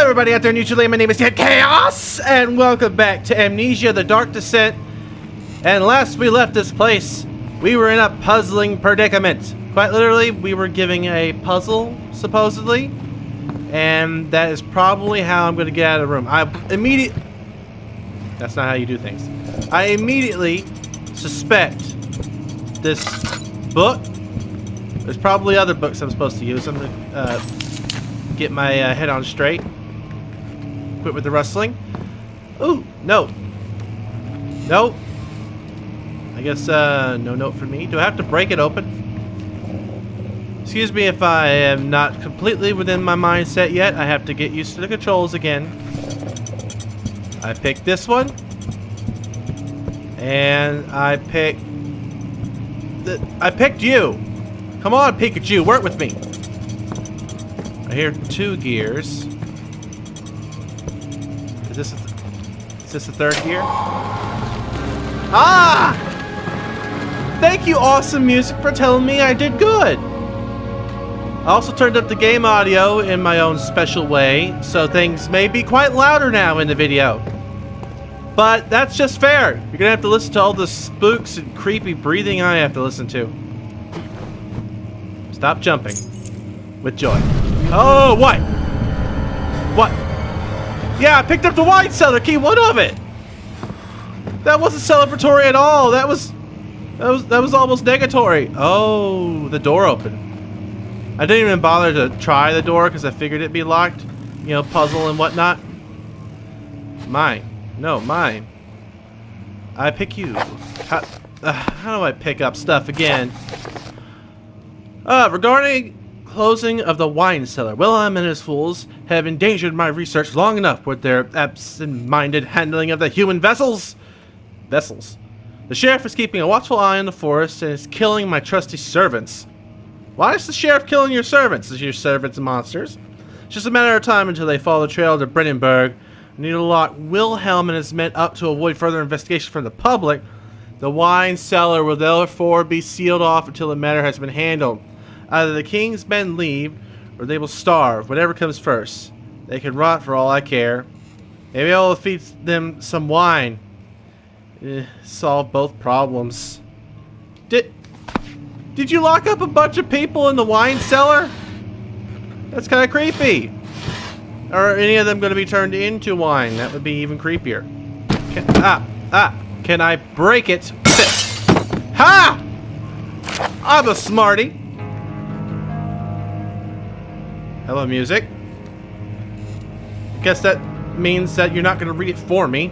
everybody out there in YouTube. My name is Chaos, and welcome back to Amnesia, The Dark Descent. And last we left this place, we were in a puzzling predicament. Quite literally, we were giving a puzzle, supposedly. And that is probably how I'm going to get out of the room. That's not how you do things. I immediately suspect this book. There's probably other books I'm supposed to use. I'm going to get my head on straight. Quit with the rustling. Ooh, no. Nope. I guess no note for me. Do I have to break it open? Excuse me if I am not completely within my mindset yet. I have to get used to the controls again. I picked this one. And I picked you. Come on, Pikachu, work with me. I hear 2 gears. Is this the 3rd gear? Ah! Thank you, awesome music, for telling me I did good. I also turned up the game audio in my own special way, so things may be quite louder now in the video. But that's just fair. You're gonna have to listen to all the spooks and creepy breathing I have to listen to. Stop jumping. With joy. Oh, what? What? Yeah, I picked up the wine cellar key. What of it? That wasn't celebratory at all. That was almost negatory. Oh, the door opened. I didn't even bother to try the door because I figured it'd be locked. You know, puzzle and whatnot. Mine. No, mine. I pick you. How do I pick up stuff again? Regarding closing of the wine cellar, Wilhelm and his fools have endangered my research long enough with their absent-minded handling of the human vessels. The sheriff is keeping a watchful eye on the forest and is killing my trusty servants. Why is the sheriff killing your servants? Is your servants monsters? It's just a matter of time until they follow the trail to Brennenburg. I need to lock Wilhelm and his men up to avoid further investigation from the public. The wine cellar will therefore be sealed off until the matter has been handled. Either the king's men leave, or they will starve, whatever comes first. They can rot for all I care. Maybe I'll feed them some wine. Solve both problems. Did you lock up a bunch of people in the wine cellar? That's kind of creepy. Are any of them going to be turned into wine? That would be even creepier. Can I break it? Ha! I'm a smarty. Hello, music. Guess that means that you're not going to read it for me.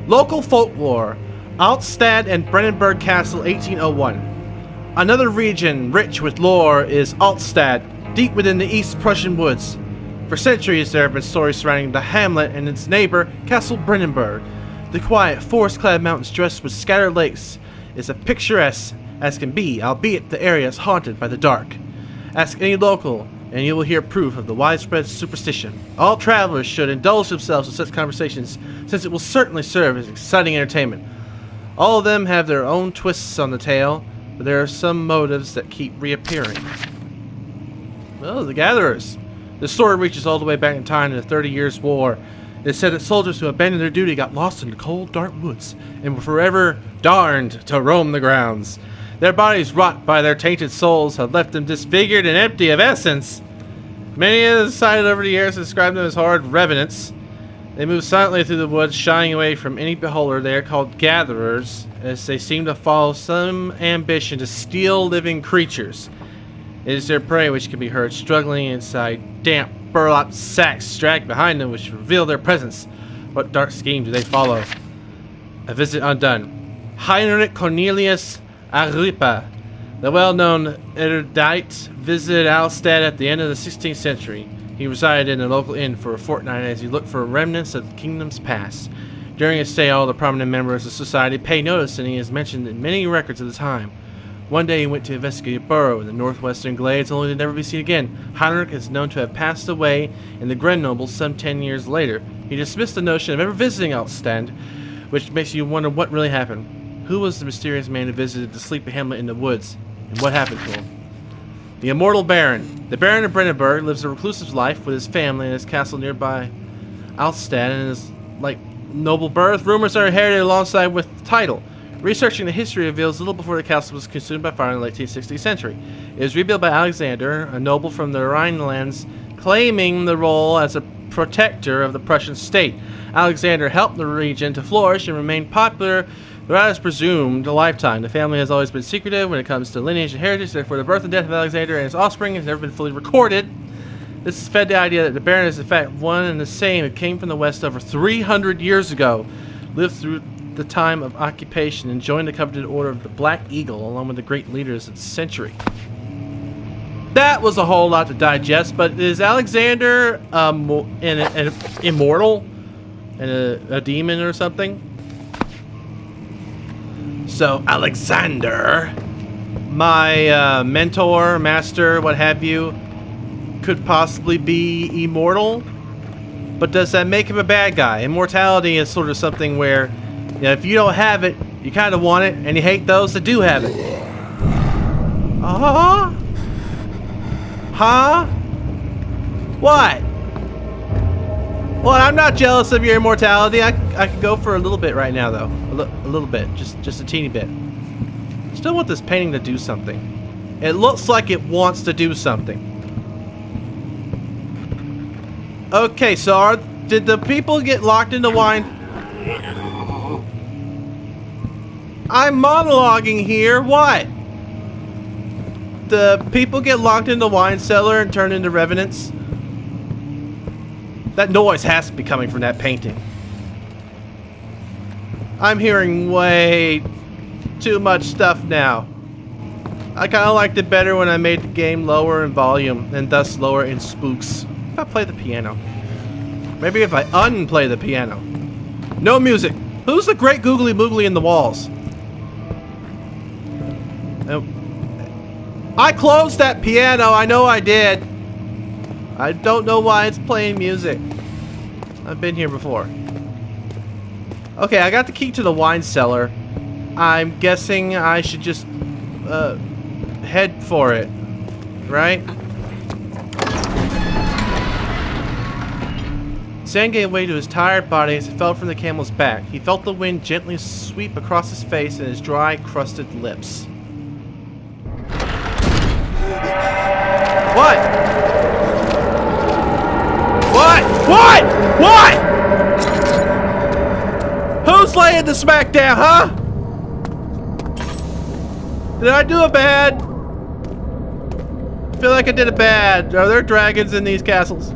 Local folklore. Altstadt and Brennenburg Castle, 1801. Another region rich with lore is Altstadt, deep within the East Prussian woods. For centuries there have been stories surrounding the hamlet and its neighbor, Castle Brennenburg. The quiet, forest-clad mountains dressed with scattered lakes is as picturesque as can be, albeit the area is haunted by the dark. Ask any local, and you will hear proof of the widespread superstition. All travelers should indulge themselves in such conversations, since it will certainly serve as exciting entertainment. All of them have their own twists on the tale, but there are some motives that keep reappearing. Oh, the Gatherers. The story reaches all the way back in time to the 30 Years' War. It is said that soldiers who abandoned their duty got lost in the cold, dark woods and were forever darned to roam the grounds. Their bodies, rot by their tainted souls, had left them disfigured and empty of essence. Many have decided over the years to describe them as horrid revenants. They move silently through the woods, shying away from any beholder. They are called gatherers, as they seem to follow some ambition to steal living creatures. It is their prey which can be heard struggling inside damp burlap sacks dragged behind them, which reveal their presence. What dark scheme do they follow? A visit undone. Heinrich Cornelius Agrippa, the well-known erudite, visited Altstadt at the end of the 16th century. He resided in a local inn for a fortnight as he looked for remnants of the kingdom's past. During his stay, all the prominent members of society paid notice, and he is mentioned in many records of the time. One day he went to investigate a burrow in the northwestern glades, only to never be seen again. Heinrich is known to have passed away in the Grenoble some 10 years later. He dismissed the notion of ever visiting Altstadt, which makes you wonder what really happened. Who was the mysterious man who visited the sleepy hamlet in the woods, and what happened to him? The immortal Baron. The Baron of Brennenburg lives a reclusive life with his family in his castle nearby Altstadt and his, noble birth. Rumors are inherited alongside with the title. Researching the history reveals little before the castle was consumed by fire in the late 16th century. It was rebuilt by Alexander, a noble from the Rhinelands, claiming the role as a protector of the Prussian state. Alexander helped the region to flourish and remain popular throughout his presumed lifetime. The family has always been secretive when it comes to lineage and heritage, therefore the birth and death of Alexander and his offspring has never been fully recorded. This has fed the idea that the Baron is in fact one and the same who came from the West over 300 years ago, lived through the time of occupation, and joined the coveted order of the Black Eagle along with the great leaders of the century. That was a whole lot to digest, but is Alexander an immortal and a demon or something? So Alexander, my mentor, master, what have you, could possibly be immortal, but does that make him a bad guy? Immortality is sort of something where, you know, if you don't have it, you kind of want it, and you hate those that do have it. Huh? What? Well, I'm not jealous of your immortality. I could go for a little bit right now, though. A little bit, just a teeny bit. Still want this painting to do something. It looks like it wants to do something. Okay, so did the people get locked in the wine? I'm monologuing here. What? The people get locked in the wine cellar and turn into revenants? That noise has to be coming from that painting. I'm hearing way too much stuff now. I kind of liked it better when I made the game lower in volume and thus lower in spooks. If I play the piano. Maybe if I unplay the piano. No music. Who's the great googly moogly in the walls? I closed that piano. I know I did. I don't know why it's playing music. I've been here before. Okay, I got the key to the wine cellar. I'm guessing I should just head for it, right? Sand gave way to his tired body as it fell from the camel's back. He felt the wind gently sweep across his face and his dry, crusted lips. What? What? Who's laying the smack down, huh? Did I do a bad? I feel like I did a bad. Are there dragons in these castles?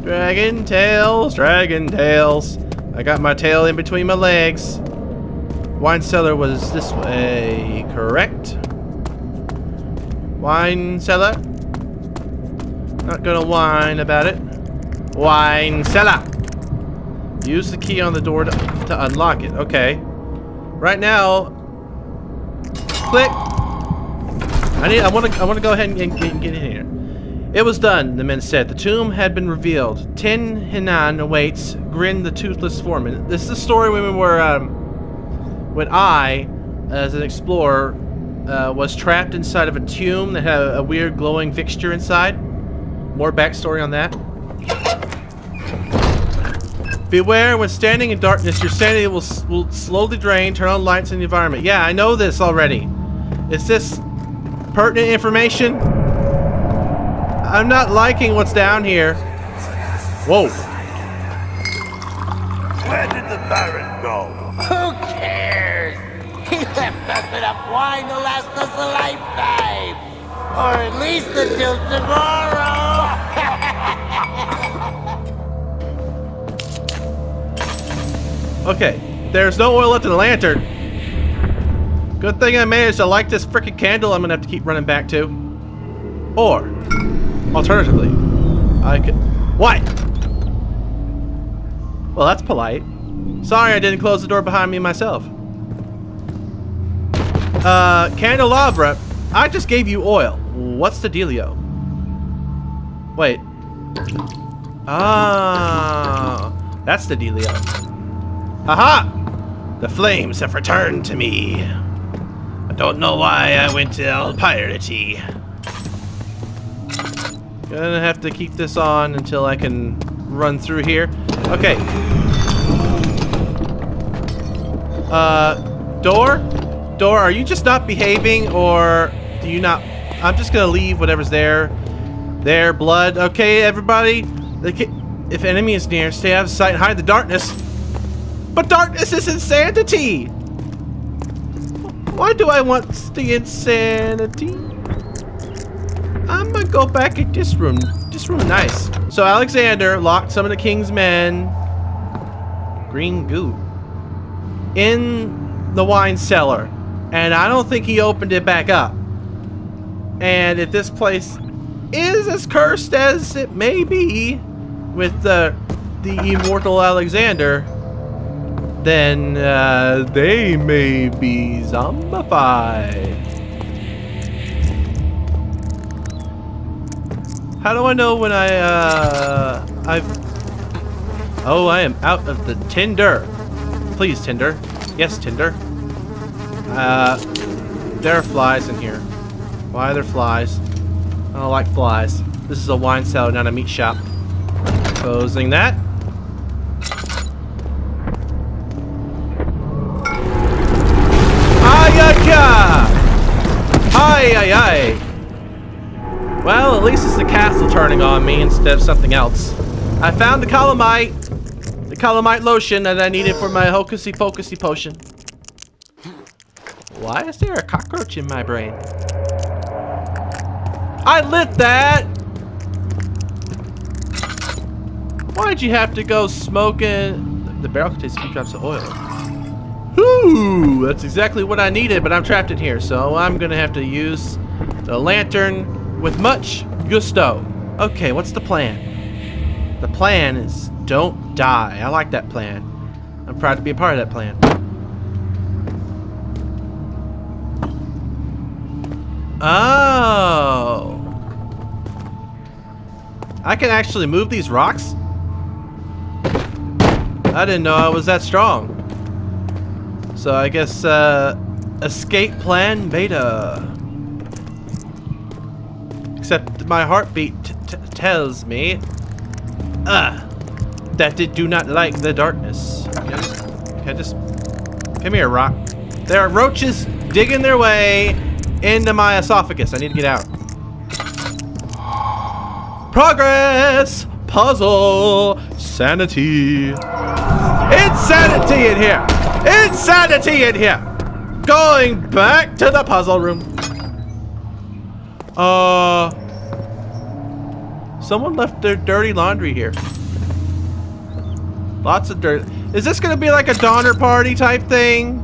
Dragon tails, dragon tails. I got my tail in between my legs. Wine cellar was this way, correct? Wine cellar. Not gonna whine about it. Wine cellar. Use the key on the door to unlock it. Okay. Right now, click. I want to go ahead and get in here. It was done, the men said. The tomb had been revealed. Tin Hinan awaits, grinned the toothless foreman. This is a story when I, as an explorer, was trapped inside of a tomb that had a weird glowing fixture inside. More backstory on that. Beware, when standing in darkness, your sanity will slowly drain. Turn on lights in the environment. Yeah, I know this already. Is this pertinent information? I'm not liking what's down here. Whoa. Where did the Baron go? Who cares? He left us enough wine to last us a lifetime. Or at least until tomorrow. Okay, there's no oil left in the lantern. Good thing I managed to light this frickin' candle I'm gonna have to keep running back to. Or, alternatively, I could... What? Well, that's polite. Sorry I didn't close the door behind me myself. Candelabra, I just gave you oil. What's the dealio? Wait. Ah, that's the dealio. Aha! The flames have returned to me. I don't know why I went all piratey. Gonna have to keep this on until I can run through here. Okay. Door? Door, are you just not behaving, or do you not... I'm just gonna leave whatever's there. There, blood. Okay, everybody. If enemy is near, stay out of sight and hide the darkness. But darkness is insanity! Why do I want the insanity? I'm gonna go back at this room. This room nice. So Alexander locked some of the king's men, green goo, in the wine cellar. And I don't think he opened it back up. And if this place is as cursed as it may be with the immortal Alexander, then they may be zombified. How do I know when I am out of the tinder. Please, Tinder. Yes, Tinder. There are flies in here. Why are there flies? I don't like flies. This is a wine cellar, not a meat shop. Closing that. Ay-ya-ya! Ay-ay-ay! Well, at least it's the castle turning on me instead of something else. I found the calamite lotion that I needed for my hocusy pocusy potion. Why is there a cockroach in my brain? I lit that! Why'd you have to go smoking? The barrel contains a few drops of oil. Whoo! That's exactly what I needed, but I'm trapped in here, so I'm gonna have to use the lantern with much gusto. Okay, what's the plan? The plan is don't die. I like that plan. I'm proud to be a part of that plan. Oh. I can actually move these rocks? I didn't know I was that strong. So I guess, escape plan beta. Except my heartbeat tells me, that it do not like the darkness. Can I just come here, rock. There are roaches digging their way into my esophagus. I need to get out. Progress! Puzzle! Sanity! Insanity in here! Insanity in here! Going back to the puzzle room. Someone left their dirty laundry here. Lots of dirt. Is this gonna be like a Donner Party type thing?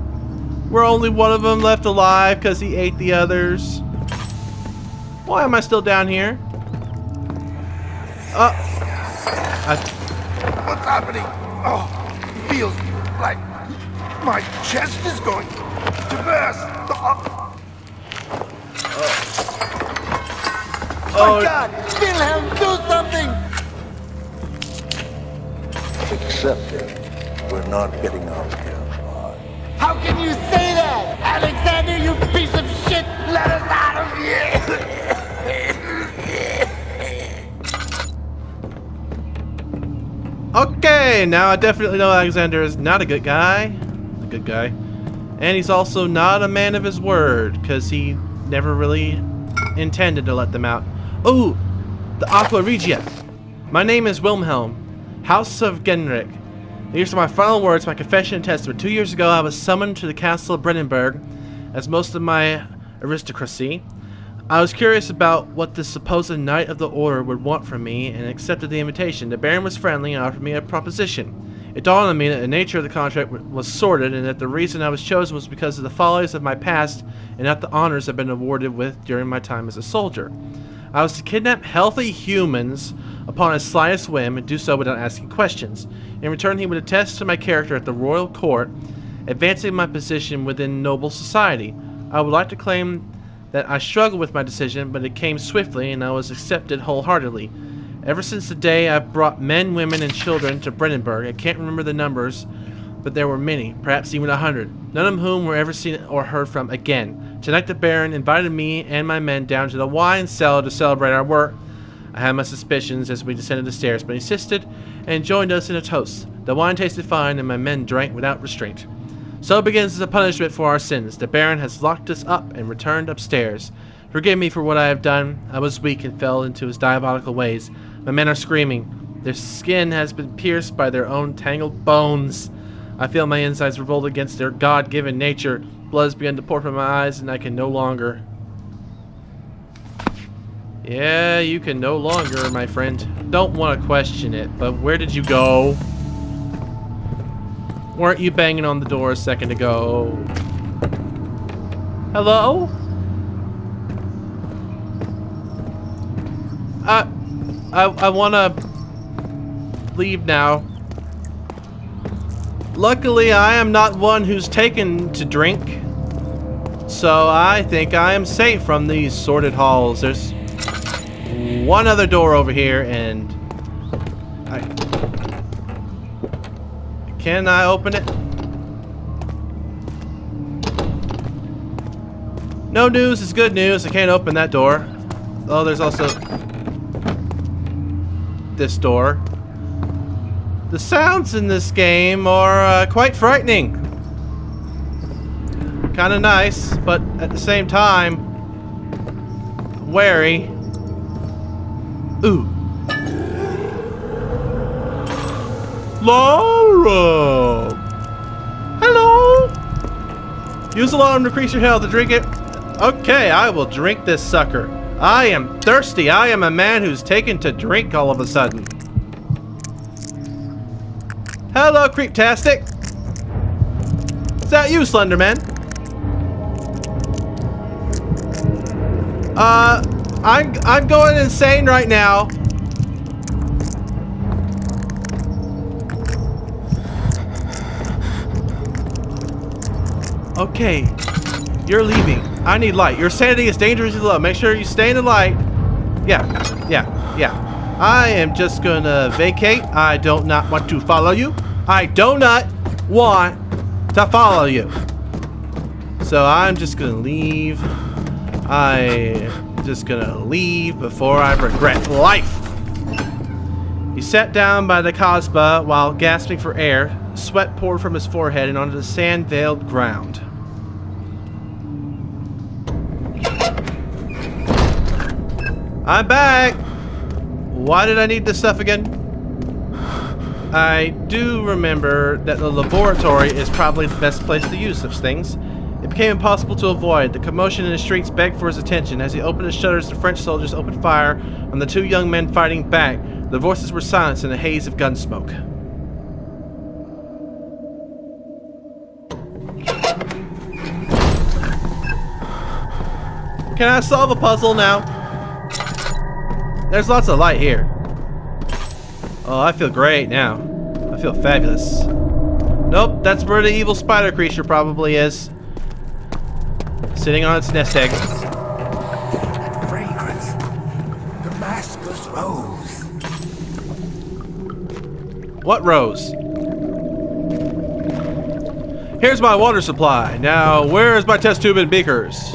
Where only one of them left alive because he ate the others? Why am I still down here? What's happening? Oh, feels like my chest is going to burst. Oh my God! Wilhelm, do something! Accept it. We're not getting out of here. How can you say that? Alexander, you piece of shit! Let us out of here! Okay, now I definitely know Alexander is not a good guy. A good guy. And he's also not a man of his word, because he never really intended to let them out. Oh, the Aqua Regia. My name is Wilhelm, House of Genrich. These are my final words, my confession and testament. 2 years ago, I was summoned to the castle of Brandenburg, as most of my aristocracy. I was curious about what the supposed Knight of the Order would want from me, and accepted the invitation. The Baron was friendly and offered me a proposition. It dawned on me that the nature of the contract was sordid, and that the reason I was chosen was because of the follies of my past, and not the honors I've been awarded with during my time as a soldier. I was to kidnap healthy humans upon his slightest whim, and do so without asking questions. In return, he would attest to my character at the royal court, advancing my position within noble society. I would like to claim that I struggled with my decision, but it came swiftly, and I was accepted wholeheartedly. Ever since the day I brought men, women, and children to Brandenburg, I can't remember the numbers, but there were many, perhaps even 100, none of whom were ever seen or heard from again. Tonight the Baron invited me and my men down to the wine cellar to celebrate our work. I had my suspicions as we descended the stairs, but he insisted, and joined us in a toast. The wine tasted fine, and my men drank without restraint. So begins the punishment for our sins. The Baron has locked us up and returned upstairs. Forgive me for what I have done. I was weak and fell into his diabolical ways. My men are screaming. Their skin has been pierced by their own tangled bones. I feel my insides revolt against their God-given nature. Blood has begun to pour from my eyes, and I can no longer... Yeah, you can no longer, my friend. Don't want to question it, but where did you go? Weren't you banging on the door a second ago? Hello? I wanna leave now. Luckily, I am not one who's taken to drink, so I think I am safe from these sordid halls. There's one other door over here, and can I open it? No news is good news. I can't open that door. Oh, there's also this door. The sounds in this game are quite frightening. Kind of nice, but at the same time, wary. Ooh. Laura! Hello! Use alarm to increase your health to drink it. Okay, I will drink this sucker. I am thirsty. I am a man who's taken to drink all of a sudden. Hello, Creeptastic. Is that you, Slenderman? I'm going insane right now. Okay, you're leaving. I need light. Your sanity is dangerously low. Make sure you stay in the light. Yeah. I am just gonna vacate. I do not want to follow you. I do not want to follow you. So I'm just gonna leave. I'm just gonna leave before I regret life. He sat down by the Kasbah while gasping for air. Sweat poured from his forehead and onto the sand-veiled ground. I'm back! Why did I need this stuff again? I do remember that the laboratory is probably the best place to use such things. It became impossible to avoid. The commotion in the streets begged for his attention. As he opened his shutters, the French soldiers opened fire on the two young men fighting back. Their voices were silenced in a haze of gun smoke. Can I solve a puzzle now? There's lots of light here. Oh, I feel great now. I feel fabulous. Nope, that's where the evil spider creature probably is. Sitting on its nest egg. Fragrance. Damascus rose. What rose? Here's my water supply. Now, where's my test tube and beakers?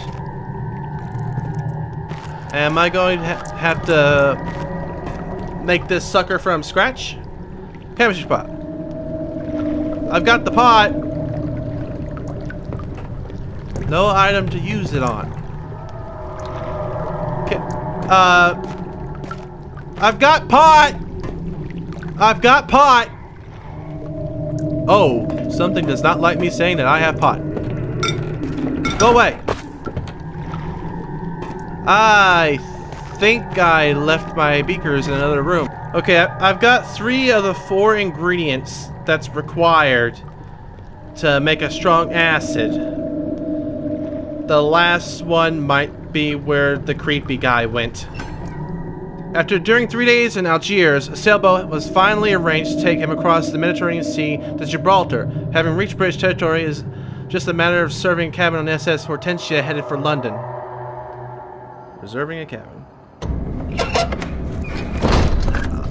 Am I going to have to make this sucker from scratch? Chemistry pot. I've got the pot. No item to use it on. Okay. I've got pot. I've got pot. Oh, something does not like me saying that I have pot. Go away. I think I left my beakers in another room. Okay, I've got 3 of the 4 ingredients that's required to make a strong acid. The last one might be where the creepy guy went. After enduring 3 days in Algiers, a sailboat was finally arranged to take him across the Mediterranean Sea to Gibraltar. Having reached British territory is just a matter of serving a cabin on SS Hortensia headed for London. Reserving a cabin.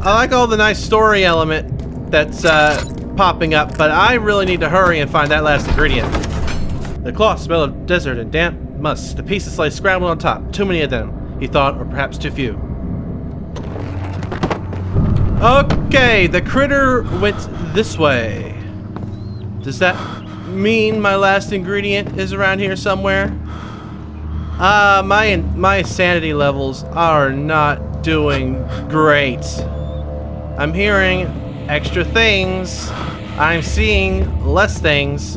I like all the nice story element that's popping up, but I really need to hurry and find that last ingredient. The cloth smelled of desert and damp musk. The pieces lay scrambled on top. Too many of them, he thought, or perhaps too few. Okay, the critter went this way. Does that mean my last ingredient is around here somewhere? My sanity levels are not doing great. I'm hearing extra things. I'm seeing less things.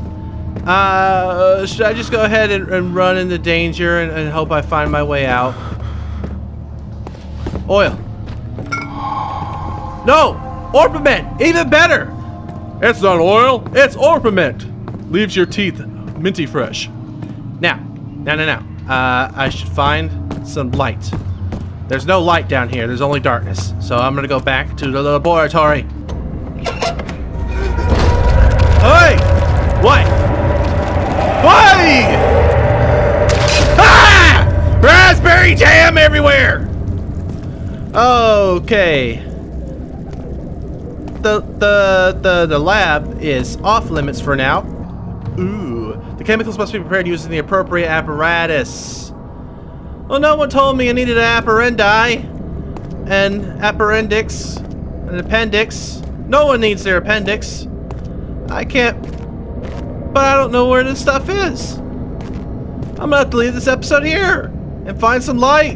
Should I just go ahead and run into danger and hope I find my way out? Oil. No! Orpiment! Even better! It's not oil, it's orpiment! Leaves your teeth minty fresh. Now. I should find some light. There's no light down here, there's only darkness. So I'm gonna go back to the laboratory. Hey! What? Why? Ah! Raspberry jam everywhere! Okay. The lab is off limits for now. Ooh. The chemicals must be prepared using the appropriate apparatus. Well, no one told me I needed an apparendi. An apparendix. An appendix. No one needs their appendix. I can't... But I don't know where this stuff is. I'm gonna have to leave this episode here and find some light.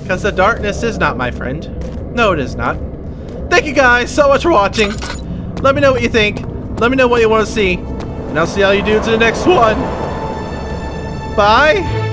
Because the darkness is not my friend. No, it is not. Thank you guys so much for watching. Let me know what you think. Let me know what you want to see. And I'll see all you dudes in the next one. Bye.